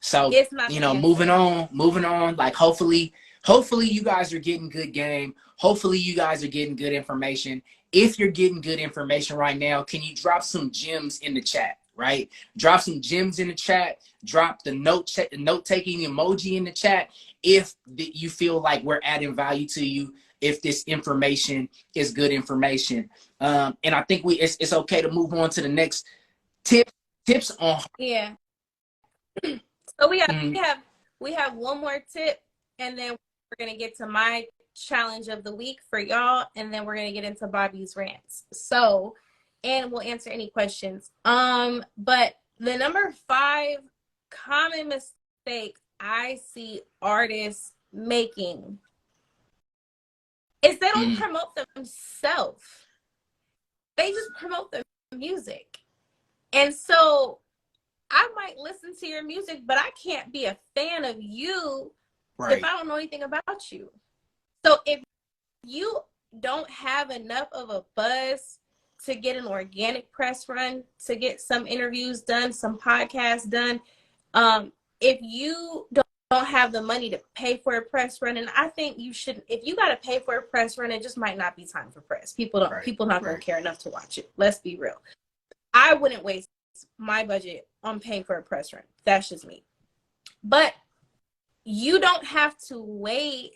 Speaker 1: So,
Speaker 2: it's not the
Speaker 1: moving
Speaker 2: answer.
Speaker 1: on, moving on. Like hopefully you guys are getting good game. Hopefully you guys are getting good information. If you're getting good information right now, can you drop some gems in the chat? Right? Drop some gems in the chat. Drop the note taking emoji in the chat if you feel like we're adding value to you. If this information is good information, and I think it's okay to move on to the next tip tips on.
Speaker 2: Yeah. So we have
Speaker 1: Mm,
Speaker 2: we have we have one more tip, and then we're gonna get to my challenge of the week for y'all, and then we're gonna get into Bobby's rants. So, and we'll answer any questions. But the number 5 common mistake I see artists making is they don't
Speaker 1: mm,
Speaker 2: promote themselves. They just promote their music. And so I might listen to your music, but I can't be a fan of you if
Speaker 1: right.
Speaker 2: I don't know anything about you. So if you don't have enough of a buzz to get an organic press run, to get some interviews done, some podcasts done, if you don't have the money to pay for a press run, and I think you shouldn't. If you got to pay for a press run, it just might not be time for press. People
Speaker 1: Right.
Speaker 2: not going
Speaker 1: Right.
Speaker 2: to care enough to watch it. Let's be real. I wouldn't waste my budget on paying for a press run. That's just me. But you don't have to wait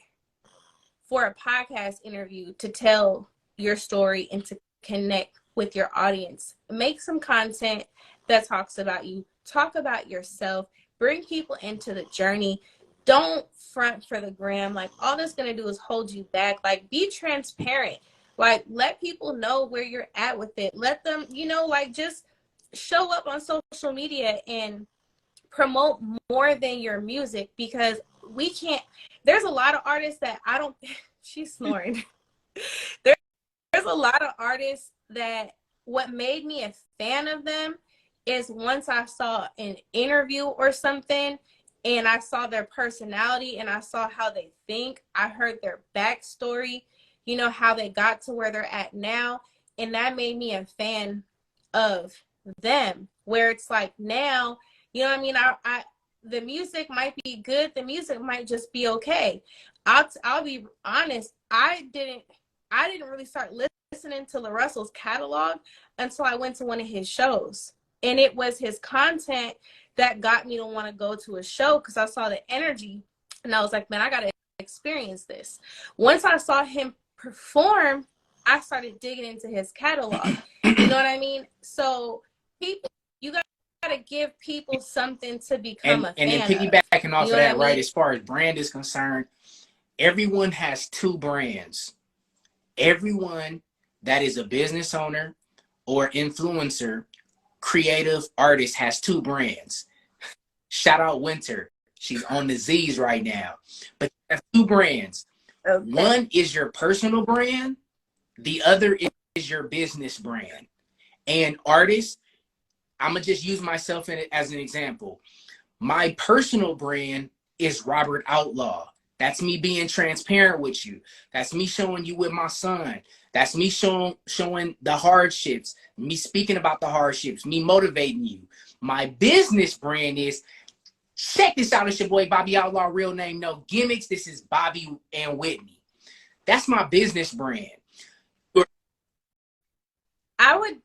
Speaker 2: for a podcast interview to tell your story and to connect with your audience. Make some content that talks about you. Talk about yourself. Bring people into the journey. Don't front for the gram. Like, all that's going to do is hold you back. Like, be transparent. Like, let people know where you're at with it. Let them, like, just show up on social media and promote more than your music, because we can't. There's a lot of artists that I don't. She's snoring. There's a lot of artists that what made me a fan of them is once I saw an interview or something and I saw their personality and I saw how they think, I heard their backstory, how they got to where they're at now. And that made me a fan of them, where it's like now, I mean? The music might be good. The music might just be okay. I'll be honest. I didn't really start listening to LaRussell's catalog until I went to one of his shows. And it was his content that got me to want to go to a show, because I saw the energy and I was like, man, I got to experience this. Once I saw him perform, I started digging into his catalog. You know what I mean? So people, you got to give people something to become a fan of.
Speaker 1: And then piggybacking off of that, right,
Speaker 2: mean?
Speaker 1: as far as brand is concerned, everyone has two brands. Everyone that is a business owner or influencer, creative artist, has two brands. Shout out Winter. She's on the Z's right now. But you have two brands. Okay. One is your personal brand. The other is your business brand. And artists, I'm going to just use myself as an example. My personal brand is Robert Outlaw. That's me being transparent with you. That's me showing you with my son. That's me showing the hardships, me speaking about the hardships, me motivating you. My business brand is, check this out, it's your boy Bobby Outlaw, real name, no gimmicks. This is Bobby and Whitney. That's my business brand.
Speaker 2: I would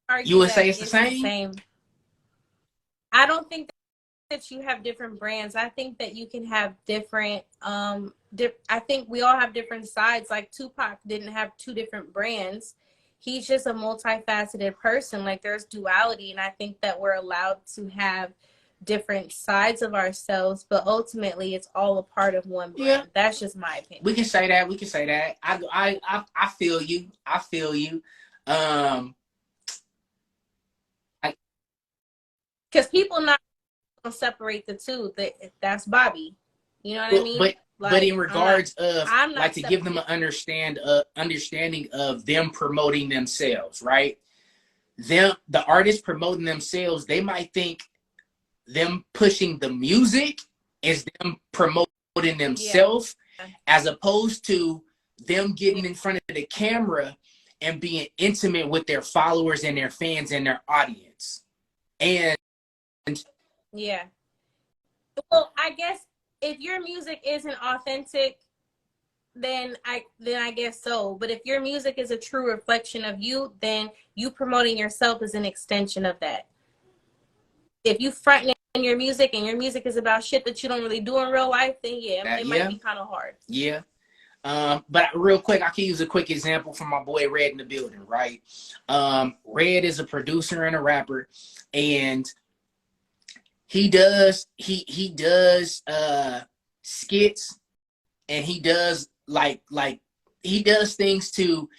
Speaker 2: argue
Speaker 1: you would say it's the same?
Speaker 2: I don't think that you have different brands. I think that you can have different I think we all have different sides. Like Tupac didn't have two different brands. He's just a multifaceted person. Like, there's duality, and I think that we're allowed to have different sides of ourselves, but ultimately it's all a part of one brand. Yeah. That's just my opinion.
Speaker 1: We can say that. I feel you.
Speaker 2: Because people not gonna separate the two. That's Bobby. You know what I mean?
Speaker 1: But in regards I'm not to give them an understanding of them promoting themselves, right? The artists promoting themselves, they might think them pushing the music is them promoting themselves, as opposed to them getting in front of the camera and being intimate with their followers and their fans and their audience. And
Speaker 2: yeah. Well, I guess if your music isn't authentic, then I guess so. But if your music is a true reflection of you, then you promoting yourself is an extension of that. If you front in your music and your music is about shit that you don't really do in real life, then it might be kind of hard.
Speaker 1: Yeah. But real quick, I can use a quick example from my boy Red in the building, right? Red is a producer and a rapper, and he does skits, and he does like he does things to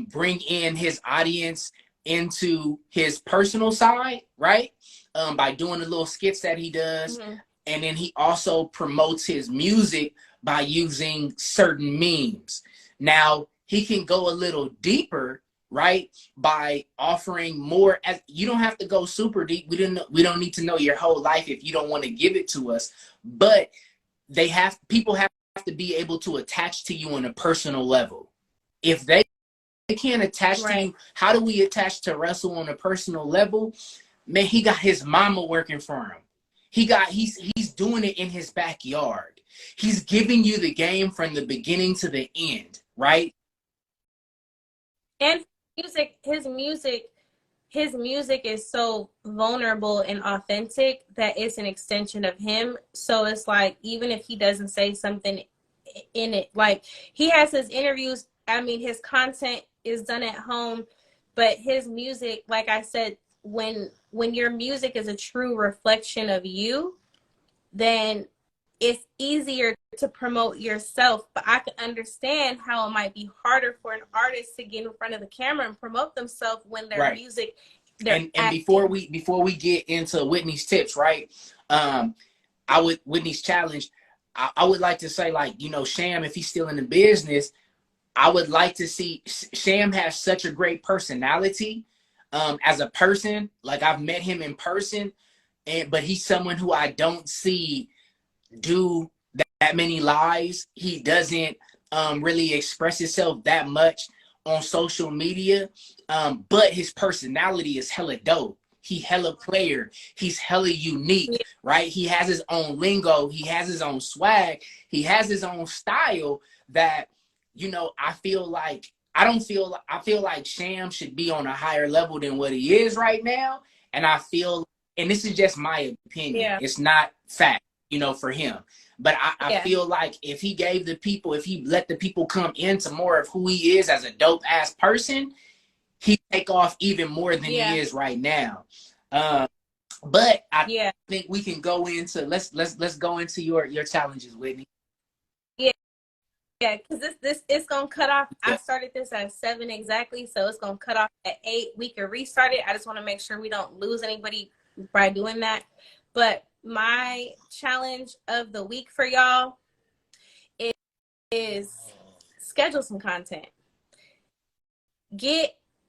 Speaker 1: bring in his audience into his personal side, right? By doing the little skits that he does. Mm-hmm. And then he also promotes his music by using certain memes. Now, he can go a little deeper, right? By offering more. You don't have to go super deep. We don't need to know your whole life if you don't want to give it to us. But people have to be able to attach to you on a personal level. If they can't attach to you, how do we attach to Russell on a personal level? Man, he got his mama working for him. He's doing it in his backyard. He's giving you the game from the beginning to the end, right?
Speaker 2: And his music his music is so vulnerable and authentic that it's an extension of him. So it's like, even if he doesn't say something in it, like he has his interviews, I mean, his content is done at home, but his music, like I said, when your music is a true reflection of you, then it's easier to promote yourself. But I can understand how it might be harder for an artist to get in front of the camera and promote themselves when their
Speaker 1: Right.
Speaker 2: music, they're
Speaker 1: And
Speaker 2: acting.
Speaker 1: before we get into Whitney's tips, right? Whitney's challenge. I would like to say, like, you know, Sham, if he's still in the business, I would like to see. Sham has such a great personality as a person. Like, I've met him in person, but he's someone who I don't see do that many lives. He doesn't really express himself that much on social media, but his personality is hella dope. He hella player. He's hella unique,
Speaker 2: Yeah,
Speaker 1: right? He has his own lingo. He has his own swag. He has his own style that, you know, I feel like I feel like Sham should be on a higher level than what he is right now. And I feel, and this is just my opinion,
Speaker 2: yeah,
Speaker 1: it's not fact, you know, for him. But I
Speaker 2: yeah,
Speaker 1: feel like if he gave the people, if he let the people come into more of who he is as a dope ass person, he'd take off even more than he
Speaker 2: yeah,
Speaker 1: is right now. Uh, but I
Speaker 2: yeah,
Speaker 1: think we can go into let's go into your challenges, Whitney.
Speaker 2: yeah. Yeah, because this it's gonna cut off. I
Speaker 1: Yeah.
Speaker 2: started this at 7 exactly, so it's gonna cut off at 8. We can restart it. I just want to make sure we don't lose anybody by doing that. But my challenge of the week for y'all is schedule some content.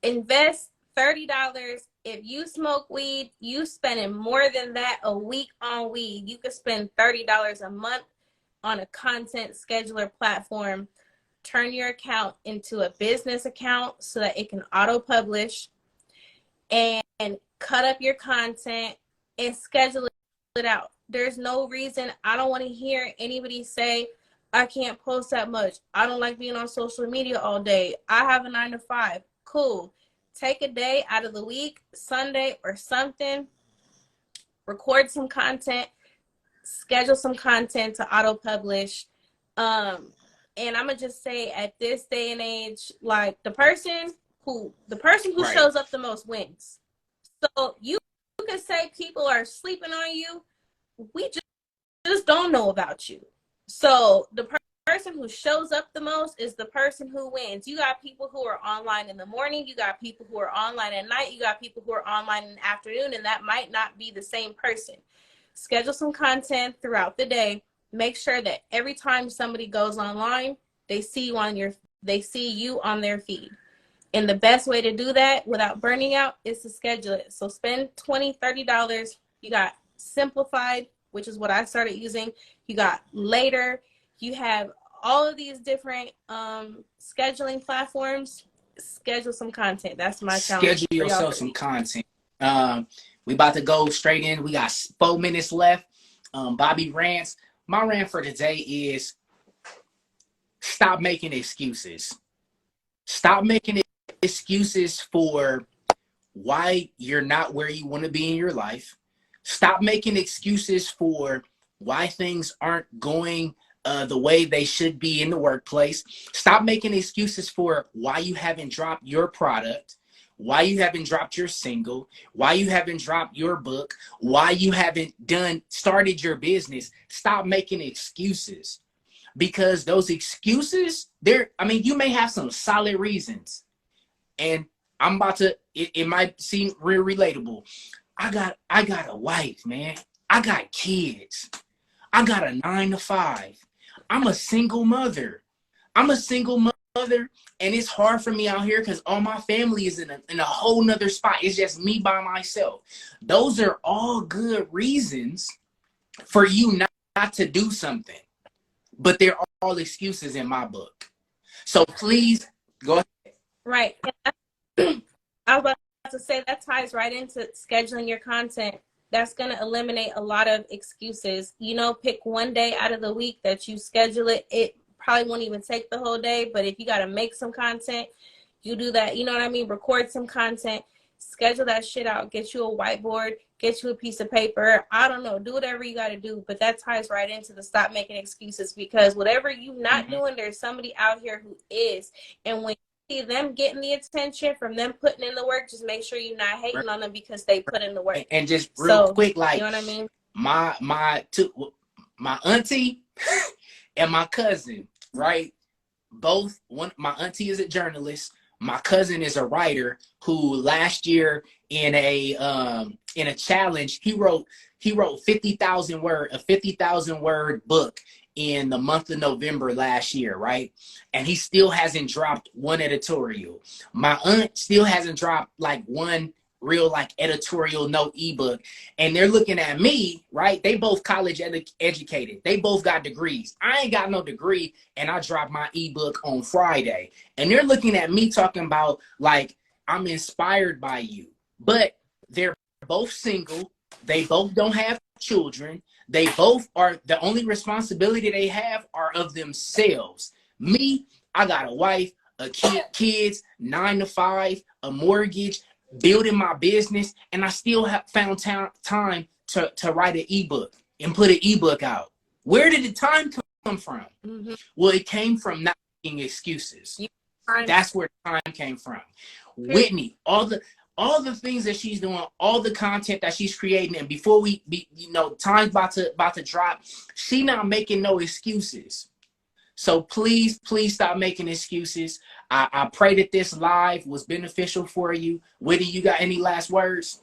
Speaker 2: Invest $30. If you smoke weed, you spending more than that a week on weed. You could spend $30 a month on a content scheduler platform. Turn your account into a business account so that it can auto publish, and cut up your content and schedule it out. There's no reason. I don't want to hear anybody say, I can't post that much. I don't like being on social media all day. I have a 9 to 5. Cool. Take a day out of the week, Sunday or something, record some content, schedule some content to auto publish. Um, and I'm gonna just say, at this day and age, like the person who
Speaker 1: Right.
Speaker 2: shows up the most wins. So you can say people are sleeping on you. We just don't know about you. So the person who shows up the most is the person who wins. You got people who are online in the morning, you got people who are online at night, you got people who are online in the afternoon, and that might not be the same person. Schedule some content throughout the day. Make sure that every time somebody goes online, they see you on their feed. And the best way to do that without burning out is to schedule it. So spend $20, $30. You got Simplified, which is what I started using. You got Later. You have all of these different scheduling platforms. Schedule some content. That's my challenge
Speaker 1: Schedule
Speaker 2: for y'all
Speaker 1: yourself
Speaker 2: for the
Speaker 1: some
Speaker 2: week.
Speaker 1: content. We about to go straight in. We got 4 minutes left. Bobby rants. My rant for today is stop making excuses. Stop making excuses for why you're not where you want to be in your life. Stop making excuses for why things aren't going the way they should be in the workplace. Stop making excuses for why you haven't dropped your product, why you haven't dropped your single, why you haven't dropped your book, why you haven't started your business. Stop making excuses, because those excuses, I mean, you may have some solid reasons, and I'm about to, it might seem real relatable. I got a wife, man. I got kids. I got a 9 to 5. I'm a single mother. I'm a single mother, and it's hard for me out here because all my family is in a whole nother spot. It's just me by myself. Those are all good reasons for you not to do something, but they're all excuses in my book. So please go ahead.
Speaker 2: Right. I was about to say that ties right into scheduling your content. That's going to eliminate a lot of excuses. Pick one day out of the week that you schedule it. It probably won't even take the whole day, but if you got to make some content, you do that. You know what I mean? Record some content. schedule that shit out. Get you a whiteboard, get you a piece of paper. I don't know, do whatever you got to do. But that ties right into the stop making excuses, because whatever you not doing, there's somebody out here who is. And when you see them getting the attention from them putting in the work, just make sure you're not hating on them because they put in the work.
Speaker 1: And just real quick, like,
Speaker 2: you know what I mean?
Speaker 1: My auntie and my cousin, right? Both, my auntie is a journalist. My cousin is a writer who last year in a challenge, he wrote 50,000 a 50,000 word book in the month of November last year, right? And he still hasn't dropped one editorial. My aunt still hasn't dropped like one real like editorial no ebook, and they're looking at me, right? They both college educated, they both got degrees. I ain't got no degree, and I dropped my ebook on Friday, and they're looking at me talking about like I'm inspired by you. But they're both single, they both don't have children, they both are, the only responsibility they have are of themselves. Me, I got a wife, a kids, 9 to 5, a mortgage, building my business, and I still have found time to write an ebook and put an ebook out. Where did the time come from? Well, it came from not making excuses. That's where the time came from. Whitney, all the things that she's doing, all the content that she's creating, and before time's about to drop, she not making no excuses. So please stop making excuses. I pray that this live was beneficial for you. Whitney, you got any last words?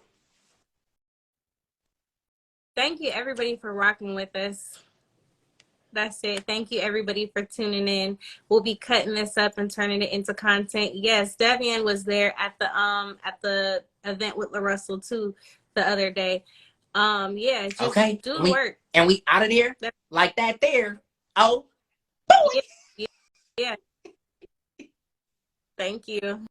Speaker 2: Thank you, everybody, for rocking with us. That's it. Thank you, everybody, for tuning in. We'll be cutting this up and turning it into content. Yes, Devian was there at the event with LaRussell too the other day. Yeah, just
Speaker 1: okay.
Speaker 2: do the work.
Speaker 1: And we out of there like that there. Oh,
Speaker 2: yeah. Thank you.